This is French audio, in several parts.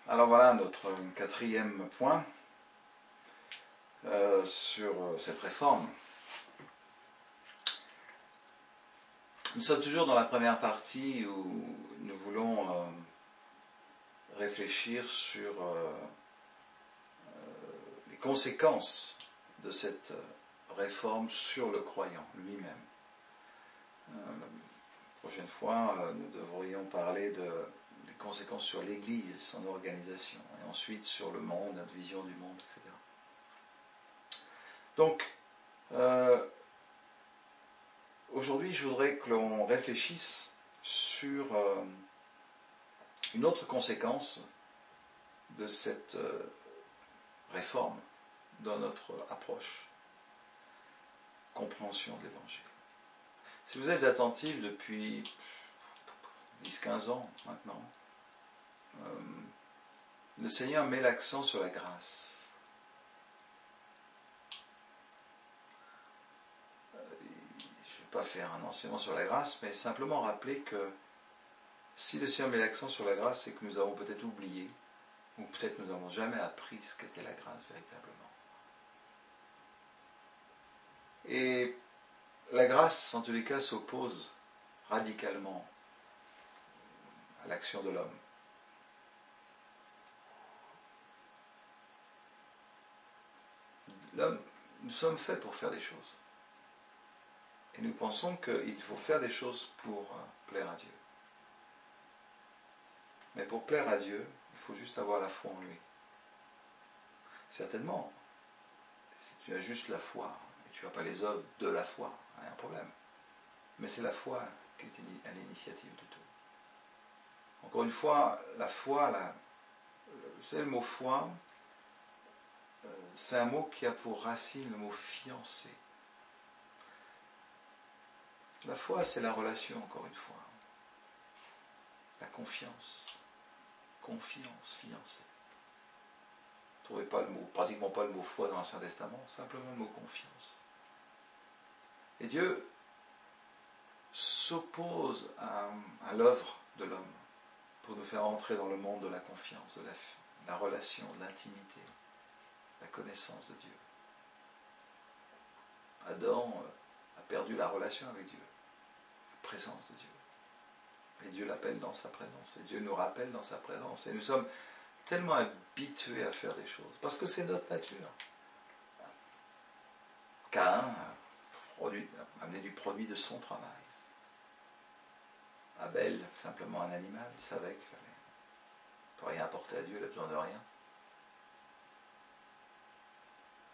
Alors voilà notre quatrième point sur cette réforme. Nous sommes toujours dans la première partie où nous voulons réfléchir sur les conséquences de cette réforme sur le croyant lui-même. La prochaine fois, nous devrions parler des conséquences sur l'Église, son organisation, et ensuite sur le monde, notre vision du monde, etc. Donc, aujourd'hui, je voudrais que l'on réfléchisse sur une autre conséquence de cette réforme dans notre approche, compréhension de l'Évangile. Si vous êtes attentifs depuis 10-15 ans maintenant, le Seigneur met l'accent sur la grâce. Je ne vais pas faire un enseignement sur la grâce, mais simplement rappeler que si le Seigneur met l'accent sur la grâce, c'est que nous avons peut-être oublié, ou peut-être nous n'avons jamais appris ce qu'était la grâce véritablement. Et la grâce, en tous les cas, s'oppose radicalement à l'action de l'homme. L'homme, nous sommes faits pour faire des choses. Et nous pensons qu'il faut faire des choses pour plaire à Dieu. Mais pour plaire à Dieu, il faut juste avoir la foi en lui. Certainement, si tu as juste la foi, et tu n'as pas les œuvres de la foi, il y a un problème. Mais c'est la foi qui est à l'initiative de tout. Encore une fois, la foi, vous savez, le mot foi, c'est un mot qui a pour racine le mot fiancé. La foi, c'est la relation, encore une fois. La confiance. Confiance, fiancé. Vous ne trouvez pas pratiquement pas le mot foi dans l'Ancien Testament, simplement le mot confiance. Et Dieu s'oppose à l'œuvre de l'homme pour nous faire entrer dans le monde de la confiance, de la relation, de l'intimité, de la connaissance de Dieu. Adam a perdu la relation avec Dieu, la présence de Dieu. Et Dieu l'appelle dans sa présence, et Dieu nous rappelle dans sa présence. Et nous sommes tellement habitués à faire des choses, parce que c'est notre nature. Caïn a amené du produit de son travail. Abel, simplement un animal, il savait qu'il fallait ne rien apporter à Dieu, il n'a besoin de rien.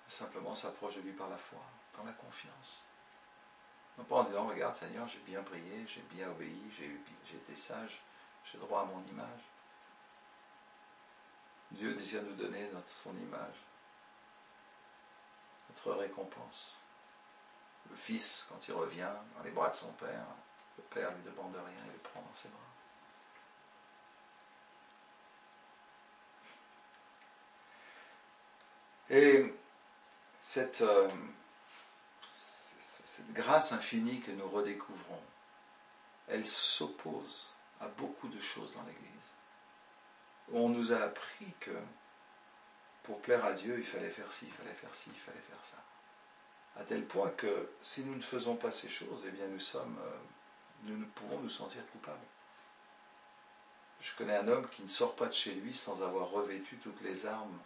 Il simplement s'approche de lui par la foi, dans la confiance. Non pas en disant, regarde Seigneur, j'ai bien prié, j'ai bien obéi, j'ai été sage, j'ai droit à mon image. Dieu désire nous donner son image, notre récompense. Le Fils, quand il revient dans les bras de son Père, le Père lui demande rien, il le prend dans ses bras. Et cette grâce infinie que nous redécouvrons, elle s'oppose à beaucoup de choses dans l'Église. On nous a appris que pour plaire à Dieu, il fallait faire ci, il fallait faire ci, il fallait faire ça. À tel point que si nous ne faisons pas ces choses, eh bien nous pouvons nous sentir coupables. Je connais un homme qui ne sort pas de chez lui sans avoir revêtu toutes les armes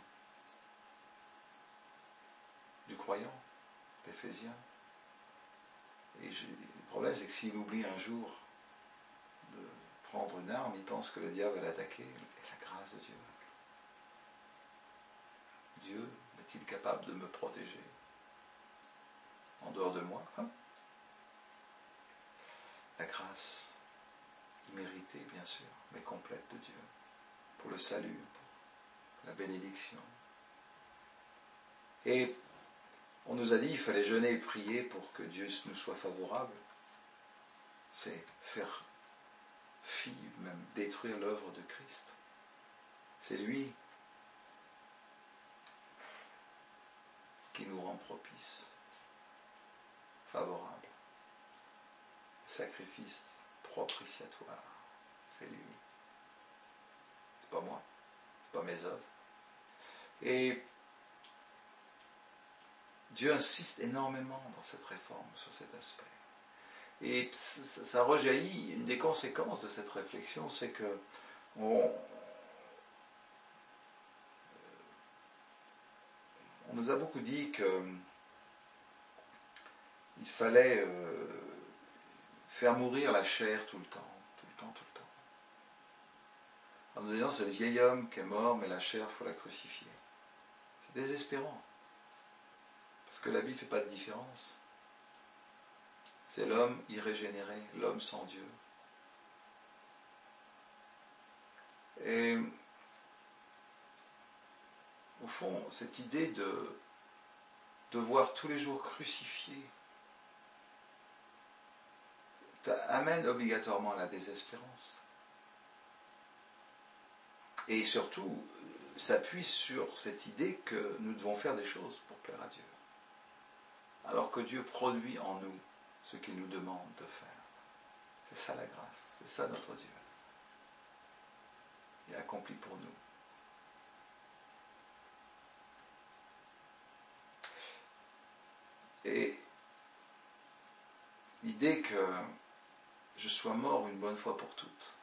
du croyant, d'Éphésiens. Et le problème, c'est que s'il oublie un jour de prendre une arme, il pense que le diable va l'attaquer. Et la grâce de Dieu. Dieu est-il capable de me protéger en dehors de moi? La grâce imméritée, bien sûr, mais complète de Dieu, pour le salut, pour la bénédiction. Et on nous a dit qu'il fallait jeûner et prier pour que Dieu nous soit favorable. C'est faire fi, même détruire l'œuvre de Christ. C'est lui qui nous rend propice, favorable. Sacrifice propitiatoire, c'est lui. C'est pas moi, pas mes œuvres. Et Dieu insiste énormément dans cette réforme, sur cet aspect. Et ça rejaillit, une des conséquences de cette réflexion, c'est que on nous a beaucoup dit qu'il fallait faire mourir la chair tout le temps, tout le temps, tout le temps. En nous disant, c'est le vieil homme qui est mort, mais la chair, il faut la crucifier. C'est désespérant. Parce que la vie ne fait pas de différence. C'est l'homme irrégénéré, l'homme sans Dieu. Et au fond, cette idée de devoir tous les jours crucifier amène obligatoirement à la désespérance. Et surtout, s'appuie sur cette idée que nous devons faire des choses pour plaire à Dieu. Alors que Dieu produit en nous ce qu'il nous demande de faire. C'est ça la grâce, c'est ça notre Dieu. Il accomplit pour nous. Et l'idée que je sois mort une bonne fois pour toutes,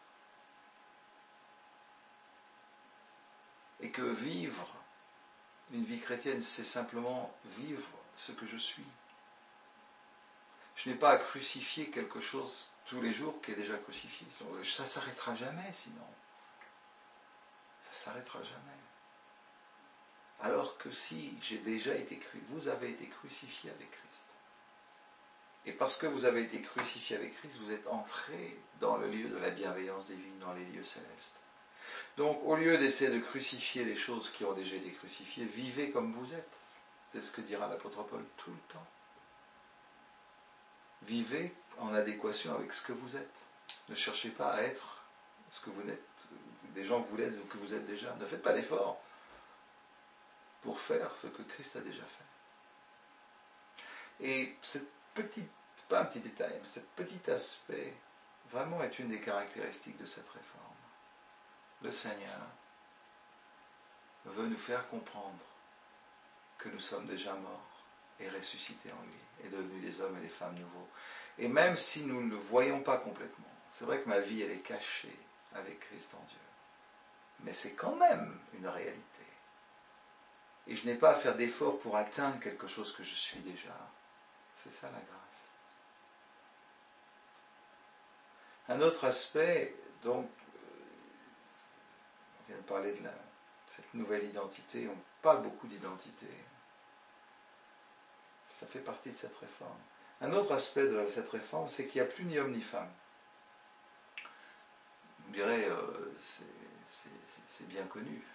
et que vivre une vie chrétienne, c'est simplement vivre ce que je suis. Je n'ai pas à crucifier quelque chose tous les jours qui est déjà crucifié. Ça ne s'arrêtera jamais sinon. Ça ne s'arrêtera jamais. Alors que si j'ai déjà été crucifié, vous avez été crucifié avec Christ. Et parce que vous avez été crucifié avec Christ, vous êtes entré dans le lieu de la bienveillance divine, dans les lieux célestes. Donc, au lieu d'essayer de crucifier les choses qui ont déjà été crucifiées, vivez comme vous êtes. C'est ce que dira l'apôtre Paul tout le temps. Vivez en adéquation avec ce que vous êtes. Ne cherchez pas à être ce que vous n'êtes. Des gens vous laissent que vous êtes déjà. Ne faites pas d'efforts pour faire ce que Christ a déjà fait. Et cette petite, pas un petit détail, mais ce petit aspect vraiment est une des caractéristiques de cette réforme. Le Seigneur veut nous faire comprendre que nous sommes déjà morts et ressuscités en lui, et devenus des hommes et des femmes nouveaux. Et même si nous ne le voyons pas complètement, c'est vrai que ma vie elle est cachée avec Christ en Dieu, mais c'est quand même une réalité. Et je n'ai pas à faire d'efforts pour atteindre quelque chose que je suis déjà. C'est ça la grâce. Un autre aspect, donc, on vient de parler de cette nouvelle identité, on parle beaucoup d'identité. Ça fait partie de cette réforme. Un autre aspect de cette réforme, c'est qu'il n'y a plus ni homme ni femme. Vous me direz, c'est bien connu.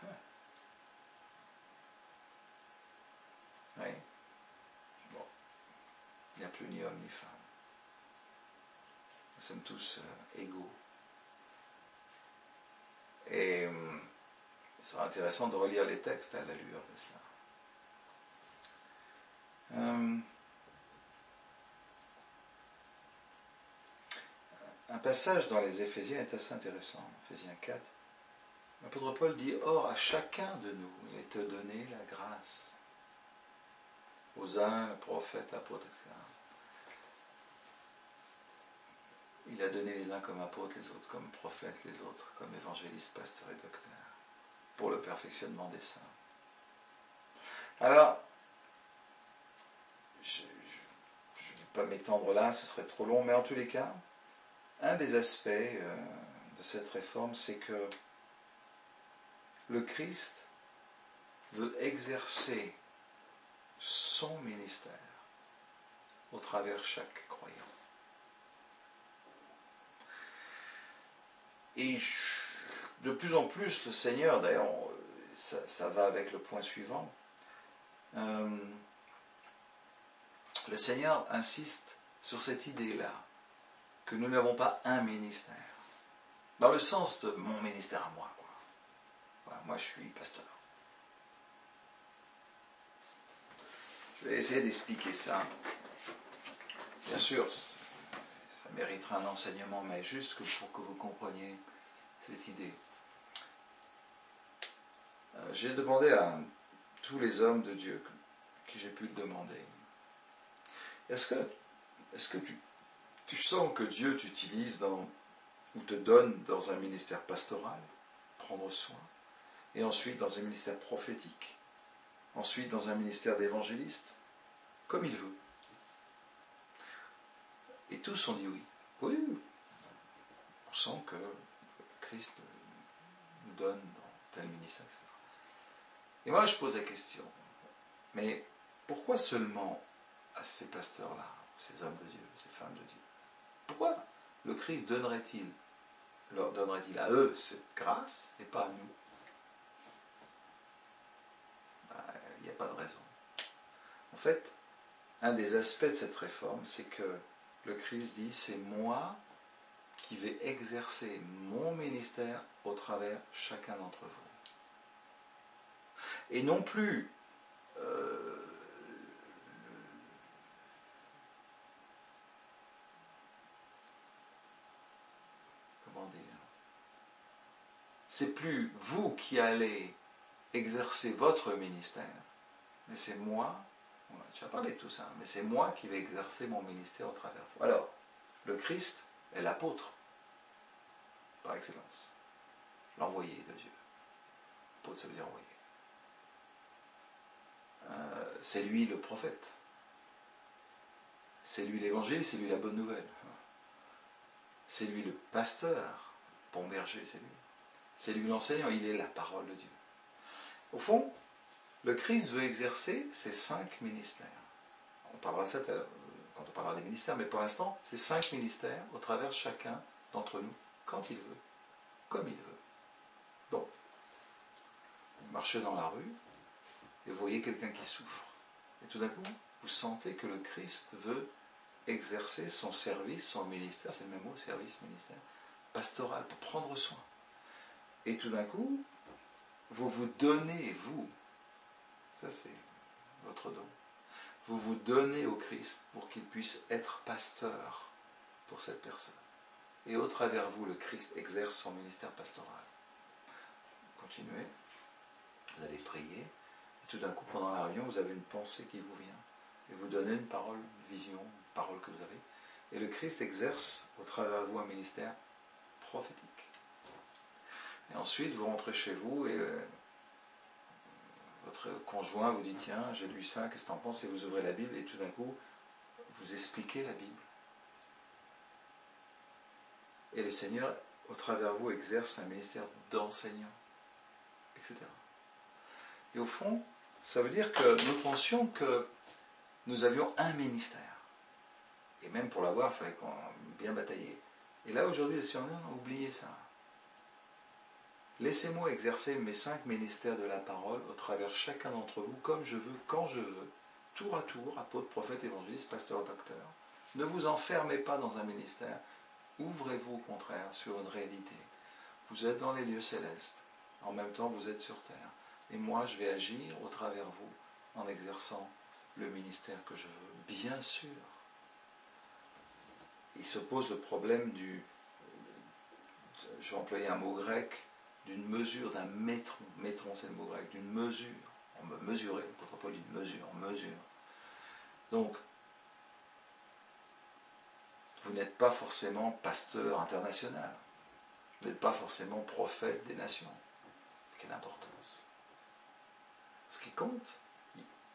Oui. Bon. Il n'y a plus ni homme ni femme. Nous sommes tous égaux. Et il sera intéressant de relire les textes à l'allure de cela. Un passage dans les Éphésiens est assez intéressant, Éphésiens 4. L'apôtre Paul dit « Or, à chacun de nous, il est donné la grâce. Aux uns, le prophète, apôtre, etc. Il a donné les uns comme apôtres, les autres comme prophètes, les autres comme évangélistes, pasteurs et docteurs, pour le perfectionnement des saints. » Alors, je ne vais pas m'étendre là, ce serait trop long, mais en tous les cas, un des aspects de cette réforme, c'est que le Christ veut exercer son ministère au travers de chaque croyant. Et de plus en plus, le Seigneur, d'ailleurs, ça va avec le point suivant, le Seigneur insiste sur cette idée-là, que nous n'avons pas un ministère, dans le sens de mon ministère à moi. Voilà, moi, je suis pasteur. Je vais essayer d'expliquer ça. Bien sûr, ça mériterait un enseignement, mais juste pour que vous compreniez cette idée. j'ai demandé à tous les hommes de Dieu qui j'ai pu le demander, est-ce que tu sens que Dieu t'utilise ou te donne dans un ministère pastoral, prendre soin, et ensuite dans un ministère prophétique, ensuite dans un ministère d'évangéliste, comme il veut? Et tous ont dit oui. Oui, on sent que Christ nous donne dans tel ministère, etc. Et moi je pose la question, mais pourquoi seulement à ces pasteurs-là, ces hommes de Dieu, ces femmes de Dieu? Pourquoi le Christ leur donnerait-il à eux cette grâce et pas à nous? Il n'y a pas de raison. En fait, un des aspects de cette réforme, c'est que le Christ dit, c'est moi qui vais exercer mon ministère au travers chacun d'entre vous. Et non plus comment dire, c'est plus vous qui allez exercer votre ministère, mais c'est moi, on a déjà parlé de tout ça, mais c'est moi qui vais exercer mon ministère au travers vous. Alors, le Christ est l'apôtre, par excellence, l'envoyé de Dieu. Apôtre, ça veut dire envoyé. C'est lui le prophète. C'est lui l'évangile, c'est lui la bonne nouvelle. C'est lui le pasteur, bon berger, c'est lui. C'est lui l'enseignant, il est la parole de Dieu. Au fond, le Christ veut exercer ces 5 ministères. On parlera de ça quand on parlera des ministères, mais pour l'instant, c'est 5 ministères au travers de chacun d'entre nous, quand il veut, comme il veut. Donc, vous marchez dans la rue et vous voyez quelqu'un qui souffre. Et tout d'un coup, vous sentez que le Christ veut exercer son service, son ministère, c'est le même mot, service, ministère, pastoral, pour prendre soin. Et tout d'un coup, vous vous donnez, vous, ça c'est votre don, vous vous donnez au Christ pour qu'il puisse être pasteur pour cette personne. Et au travers vous, le Christ exerce son ministère pastoral. Continuez, vous allez prier, et tout d'un coup, pendant la réunion, vous avez une pensée qui vous vient, et vous donnez une parole, une vision, une parole que vous avez, et le Christ exerce au travers de vous un ministère prophétique. Et ensuite, vous rentrez chez vous, et votre conjoint vous dit, tiens, j'ai lu ça, qu'est-ce que tu en penses? Et vous ouvrez la Bible, et tout d'un coup, vous expliquez la Bible. Et le Seigneur, au travers de vous, exerce un ministère d'enseignant, etc. Et au fond, ça veut dire que nous pensions que nous avions un ministère. Et même pour l'avoir, il fallait qu'on bien batailler. Et là, aujourd'hui, les Seigneur a oublié ça. Laissez-moi exercer mes 5 ministères de la parole au travers chacun d'entre vous, comme je veux, quand je veux, tour à tour, apôtre, prophète, évangéliste, pasteur, docteur. Ne vous enfermez pas dans un ministère. Ouvrez-vous au contraire sur une réalité. Vous êtes dans les lieux célestes. En même temps, vous êtes sur terre. Et moi, je vais agir au travers vous en exerçant le ministère que je veux. Bien sûr. Il se pose le problème je vais employer un mot grec, d'une mesure, d'un métron. Métron, c'est le mot grec, d'une mesure. On me mesurer, on ne peut pas d'une mesure, on mesure. Donc, vous n'êtes pas forcément pasteur international. Vous n'êtes pas forcément prophète des nations. Quelle importance. Ce qui compte,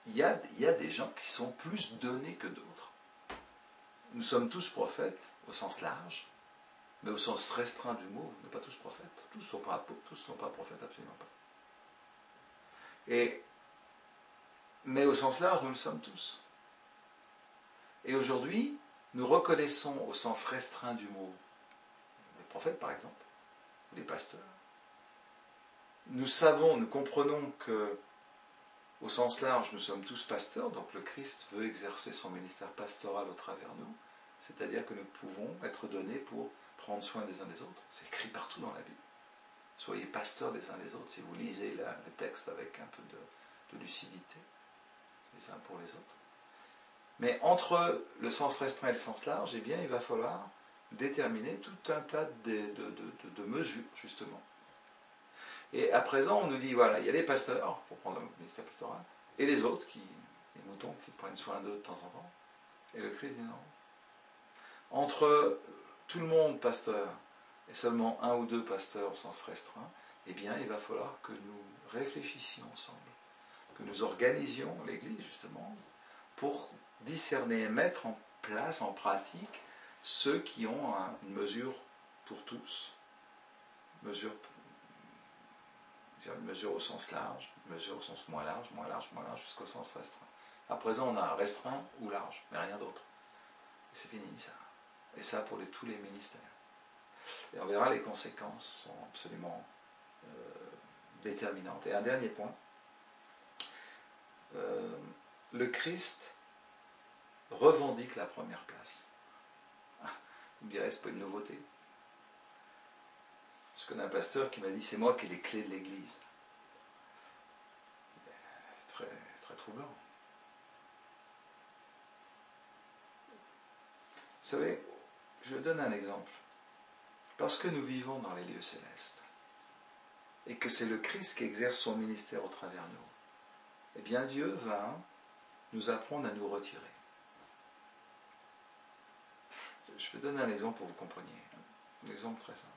il y a des gens qui sont plus donnés que d'autres. Nous sommes tous prophètes au sens large, mais au sens restreint du mot, nous ne sommes pas tous prophètes. Tous ne sont pas apôtres, tous ne sont pas prophètes, absolument pas. Mais au sens large, nous le sommes tous. Et aujourd'hui, nous reconnaissons au sens restreint du mot les prophètes, par exemple, ou les pasteurs. Nous savons, nous comprenons que au sens large, nous sommes tous pasteurs, donc le Christ veut exercer son ministère pastoral au travers de nous, c'est-à-dire que nous pouvons être donnés pour prendre soin des uns des autres. C'est écrit partout dans la Bible. Soyez pasteurs des uns des autres, si vous lisez le texte avec un peu de lucidité, les uns pour les autres. Mais entre le sens restreint et le sens large, eh bien, il va falloir déterminer tout un tas de mesures, justement. Et à présent, on nous dit, voilà, il y a les pasteurs, pour prendre le ministère pastoral, et les autres, les moutons, qui prennent soin d'eux de temps en temps. Et le Christ dit non. Entre tout le monde pasteur et seulement un ou deux pasteurs au sens restreint, eh bien, il va falloir que nous réfléchissions ensemble, que nous organisions l'Église, justement, pour discerner et mettre en place, en pratique, ceux qui ont une mesure pour tous, une mesure au sens large, une mesure au sens moins large, jusqu'au sens restreint. À présent, on a un restreint ou large, mais rien d'autre. Et c'est fini, ça. Et ça pour tous les ministères. Et on verra, les conséquences sont absolument déterminantes. Et un dernier point, le Christ revendique la première place. Vous me direz, c'est pas une nouveauté. Je connais un pasteur qui m'a dit, c'est moi qui ai les clés de l'Église. C'est très, très troublant. Vous savez, je donne un exemple. Parce que nous vivons dans les lieux célestes, et que c'est le Christ qui exerce son ministère au travers de nous, eh bien Dieu va nous apprendre à nous retirer. Je vais donner un exemple pour que vous compreniez. Un exemple très simple.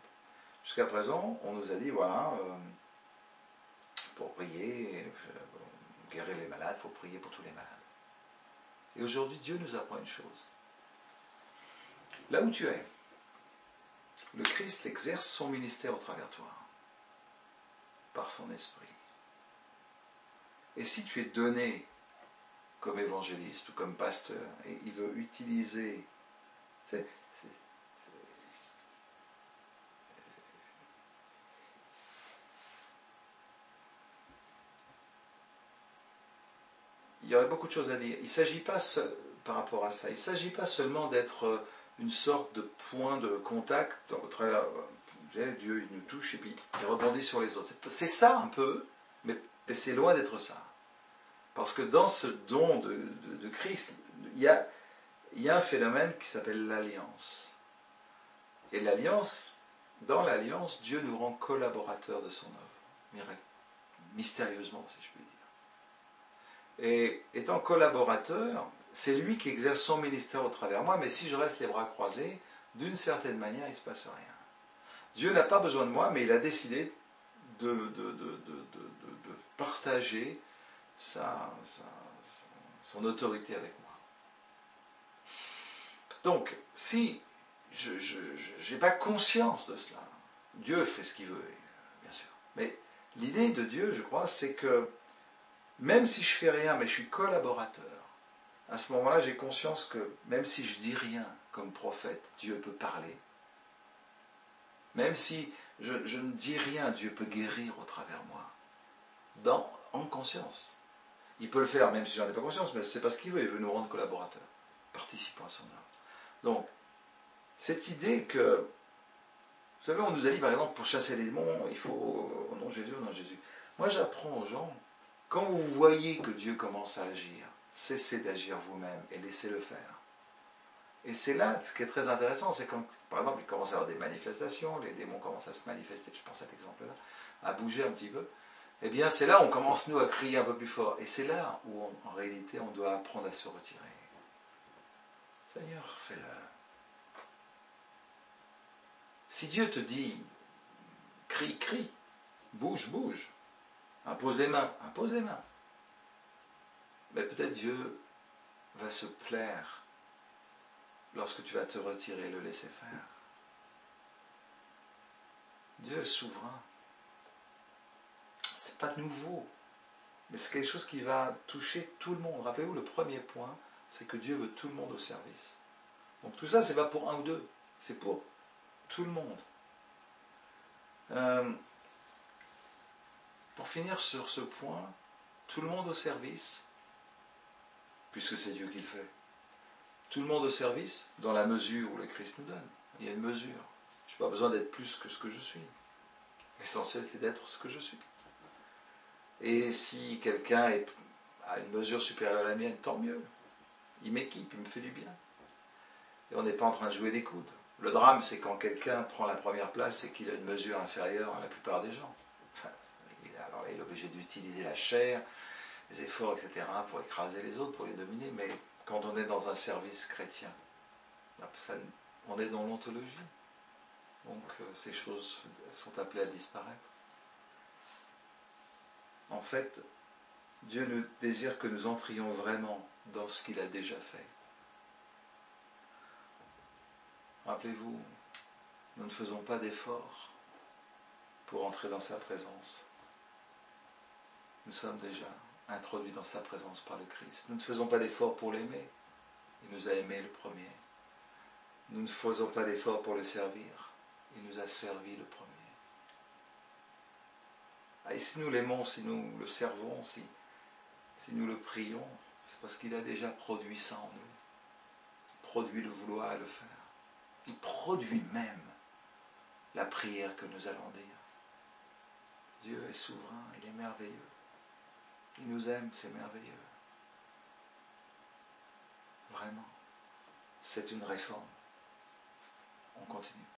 Jusqu'à présent, on nous a dit, voilà, pour prier, guérir les malades, il faut prier pour tous les malades. Et aujourd'hui, Dieu nous apprend une chose. Là où tu es, le Christ exerce son ministère au travers de toi, par son esprit. Et si tu es donné comme évangéliste ou comme pasteur, et il veut utiliser... il y aurait beaucoup de choses à dire. Il ne s'agit pas, par rapport à ça, il ne s'agit pas seulement d'être une sorte de point de contact au travers... Dieu, il nous touche et puis il rebondit sur les autres. C'est ça un peu, mais c'est loin d'être ça. Parce que dans ce don de Christ, il y a un phénomène qui s'appelle l'alliance. Et l'alliance, dans l'alliance, Dieu nous rend collaborateurs de son œuvre. Mystérieusement, si je puis dire. Et étant collaborateur, c'est lui qui exerce son ministère au travers de moi, mais si je reste les bras croisés, d'une certaine manière, il ne se passe rien. Dieu n'a pas besoin de moi, mais il a décidé de partager son autorité avec moi. Donc, si je n'ai pas conscience de cela, Dieu fait ce qu'il veut, bien sûr. Mais l'idée de Dieu, je crois, c'est que même si je fais rien, mais je suis collaborateur, à ce moment-là, j'ai conscience que même si je dis rien comme prophète, Dieu peut parler. Même si je ne dis rien, Dieu peut guérir au travers moi, en conscience. Il peut le faire, même si je n'en ai pas conscience, mais c'est parce qu'il veut, il veut nous rendre collaborateurs, participants à son œuvre. Donc, cette idée que, vous savez, on nous a dit par exemple, pour chasser les démons, il faut, au nom de Jésus, au nom de Jésus. Moi j'apprends aux gens, quand vous voyez que Dieu commence à agir, cessez d'agir vous-même et laissez-le faire. Et c'est là, ce qui est très intéressant, c'est quand, par exemple, il commence à y avoir des manifestations, les démons commencent à se manifester, je pense à cet exemple-là, à bouger un petit peu, eh bien c'est là où on commence, nous, à crier un peu plus fort. Et c'est là où, en réalité, on doit apprendre à se retirer. Seigneur, fais-le. Si Dieu te dit, crie, crie, bouge, bouge, impose les mains, mais peut-être Dieu va se plaire lorsque tu vas te retirer et le laisser faire. Dieu est souverain. C'est pas nouveau, mais c'est quelque chose qui va toucher tout le monde. Rappelez-vous, le premier point, c'est que Dieu veut tout le monde au service. Donc tout ça, c'est pas pour un ou deux, c'est pour tout le monde. Pour finir sur ce point, tout le monde au service, puisque c'est Dieu qui le fait. Tout le monde au service, dans la mesure où le Christ nous donne. Il y a une mesure. Je n'ai pas besoin d'être plus que ce que je suis. L'essentiel, c'est d'être ce que je suis. Et si quelqu'un a une mesure supérieure à la mienne, tant mieux. Il m'équipe, il me fait du bien. Et on n'est pas en train de jouer des coudes. Le drame, c'est quand quelqu'un prend la première place et qu'il a une mesure inférieure à la plupart des gens. Enfin, alors il est obligé d'utiliser la chair, les efforts, etc., pour écraser les autres, pour les dominer, mais quand on est dans un service chrétien, on est dans l'ontologie. Donc ces choses sont appelées à disparaître. En fait, Dieu nous désire que nous entrions vraiment dans ce qu'il a déjà fait. Rappelez-vous, nous ne faisons pas d'efforts pour entrer dans sa présence. Nous sommes déjà introduits dans sa présence par le Christ. Nous ne faisons pas d'efforts pour l'aimer. Il nous a aimés le premier. Nous ne faisons pas d'efforts pour le servir. Il nous a servi le premier. Et si nous l'aimons, si nous le servons, si nous le prions, c'est parce qu'il a déjà produit ça en nous. Produit le vouloir et le faire. Il produit même la prière que nous allons dire. Dieu est souverain, il est merveilleux. Il nous aime, c'est merveilleux. Vraiment. C'est une réforme. On continue.